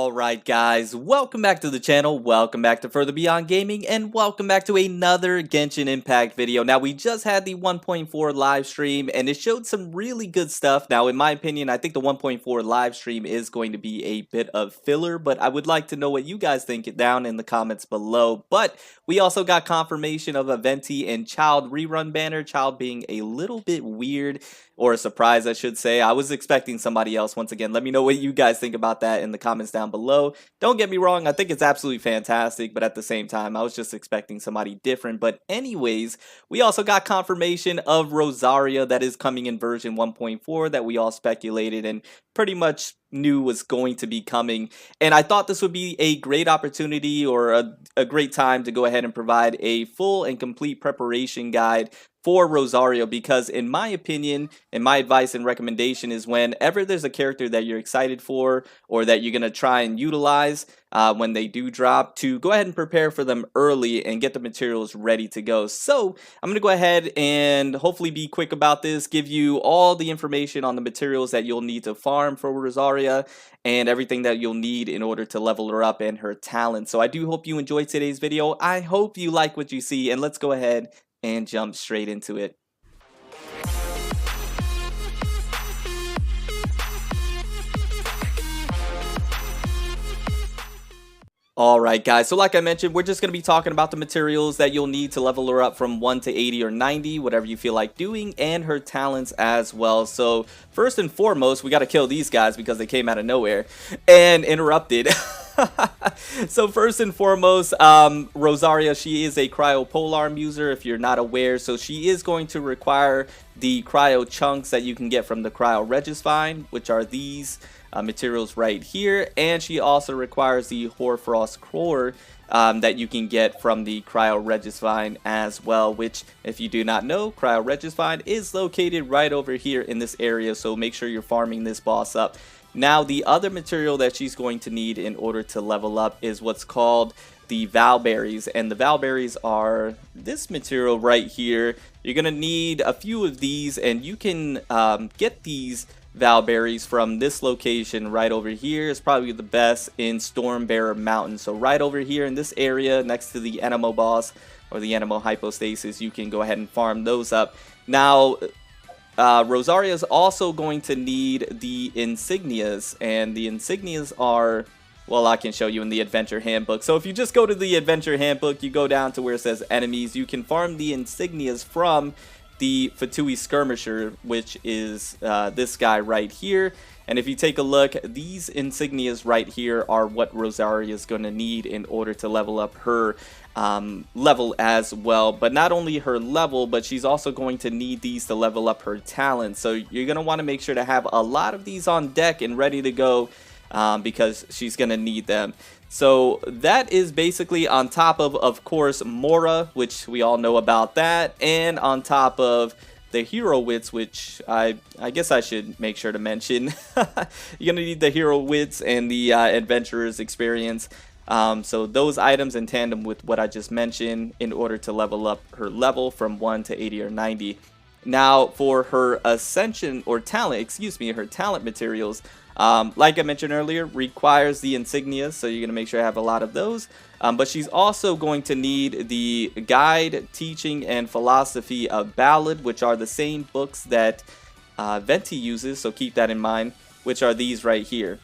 Alright guys, welcome back to the channel, welcome back to Further Beyond Gaming, and welcome back to another Genshin Impact video. Now we just had the 1.4 live stream and it showed some really good stuff. Now in my opinion, I think the 1.4 live stream is going to be a bit of filler, but I would like to know what you guys think down in the comments below. But we also got confirmation of a Venti and Child rerun banner, Child being a little bit weird. Or a surprise, I should say. I was expecting somebody else. Once again, let me know what you guys think about that in the comments down below. Don't get me wrong, I think it's absolutely fantastic, but at the same time, I was just expecting somebody different. But anyways, we also got confirmation of Rosaria that is coming in version 1.4 that we all speculated and pretty much knew was going to be coming. And I thought this would be a great opportunity or a great time to go ahead and provide a full and complete preparation guide for Rosaria, because in my opinion, and my advice and recommendation is whenever there's a character that you're excited for or that you're going to try and utilize when they do drop, to go ahead and prepare for them early and get the materials ready to go. So I'm going to go ahead and hopefully be quick about this, give you all the information on the materials that you'll need to farm for Rosaria and everything that you'll need in order to level her up and her talent. So I do hope you enjoyed today's video. I hope you like what you see, and let's go ahead and jump straight into it. Alright guys, so like I mentioned, we're just going to be talking about the materials that you'll need to level her up from 1 to 80 or 90, whatever you feel like doing, and her talents as well. So first and foremost, we got to kill these guys because they came out of nowhere and interrupted. So first and foremost, Rosaria, she is a cryo polearm user if you're not aware. So she is going to require the cryo chunks that you can get from the cryo Regisvine, which are these materials right here, and she also requires the Hoarfrost core that you can get from the cryo Regisvine as well, which if you do not know, cryo Regisvine is located right over here in this area, so make sure you're farming this boss up. Now the other material that she's going to need in order to level up is what's called the Valberries, and the Valberries are this material right here. You're gonna need a few of these, and you can get these Valberries from this location right over here. Is probably the best in Stormbearer Mountain. So right over here in this area next to the Enemo boss or the Enemo hypostasis, you can go ahead and farm those up. Now Rosaria is also going to need the insignias, and the insignias are, well, I can show you in the adventure handbook. So if you just go to the adventure handbook, you go down to where it says enemies, you can farm the insignias from the Fatui Skirmisher, which is this guy right here. And if you take a look, these insignias right here are what Rosaria is going to need in order to level up her level as well. But not only her level, but she's also going to need these to level up her talent. So you're going to want to make sure to have a lot of these on deck and ready to go, because she's going to need them. So that is basically on top of course, Mora, which we all know about that, and on top of the hero wits, which I guess I should make sure to mention. You're going to need the hero wits and the adventurer's experience. So those items in tandem with what I just mentioned in order to level up her level from 1 to 80 or 90. Now for her ascension or talent, excuse me, her talent materials, like I mentioned earlier, requires the insignias, so you're going to make sure I have a lot of those. But she's also going to need the Guide, Teaching, and Philosophy of Ballad, which are the same books that Venti uses, so keep that in mind, which are these right here.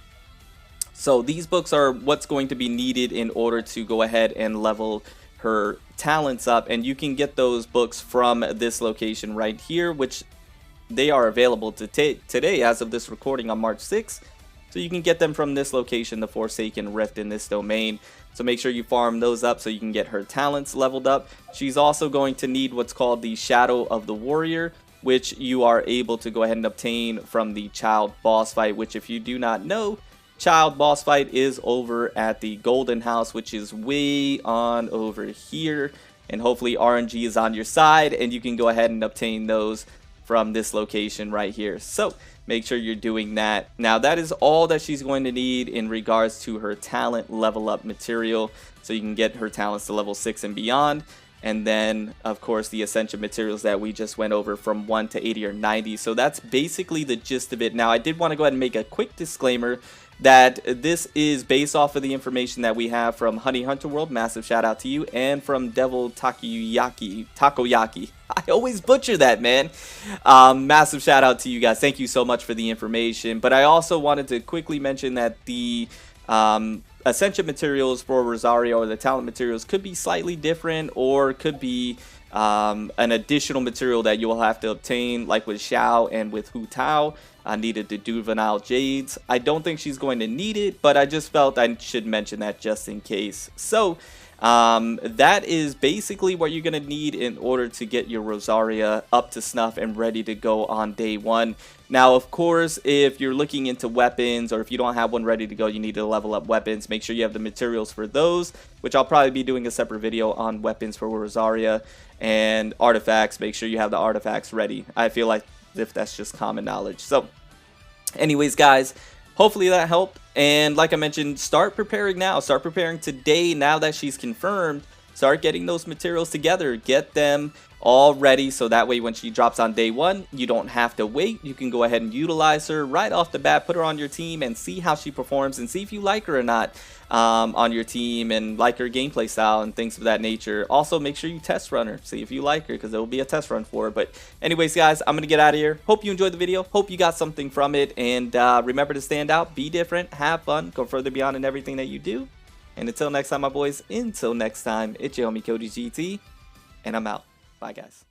So these books are what's going to be needed in order to go ahead and level her talents up, and you can get those books from this location right here, which they are available today as of this recording on March 6th. So you can get them from this location, the Forsaken Rift in this domain. So make sure you farm those up so you can get her talents leveled up. She's also going to need what's called the Shadow of the Warrior, which you are able to go ahead and obtain from the Child boss fight, which if you do not know, Child boss fight is over at the Golden House, which is way on over here. And hopefully RNG is on your side and you can go ahead and obtain those from this location right here. So make sure you're doing that. Now that is all that she's going to need in regards to her talent level up material, so you can get her talents to level 6 and beyond. And then of course the ascension materials that we just went over from 1 to 80 or 90. So that's basically the gist of it. Now I did want to go ahead and make a quick disclaimer that this is based off of the information that we have from Honey Hunter World. Massive shout out to you. And from Devil Takoyaki. I always butcher that, man. Massive shout out to you guys. Thank you so much for the information. But I also wanted to quickly mention that the Ascension materials for Rosaria, or the talent materials, could be slightly different, or could be an additional material that you will have to obtain, like with Xiao and with Hu Tao. I needed the Juvenile Jades. I don't think she's going to need it, but I just felt I should mention that just in case. So that is basically what you're going to need in order to get your Rosaria up to snuff and ready to go on day one. Now, of course, if you're looking into weapons, or if you don't have one ready to go, you need to level up weapons. Make sure you have the materials for those, which I'll probably be doing a separate video on weapons for Rosaria. And artifacts, make sure you have the artifacts ready. I feel like if that's just common knowledge. So anyways, guys, hopefully that helped. And like I mentioned, start preparing now. Start preparing today. Now that she's confirmed, start getting those materials together. Get them all ready, so that way when she drops on day one, you don't have to wait. You can go ahead and utilize her right off the bat, put her on your team, and see how she performs, and see if you like her or not on your team, and like her gameplay style and things of that nature. Also, make sure you test run her, see if you like her, because there will be a test run for her. But anyways, guys, I'm gonna get out of here. Hope you enjoyed the video. Hope you got something from it, and remember to stand out, be different, have fun, go further beyond in everything that you do. And until next time, my boys, until next time, it's your homie Cody GT, and I'm out. Bye, guys.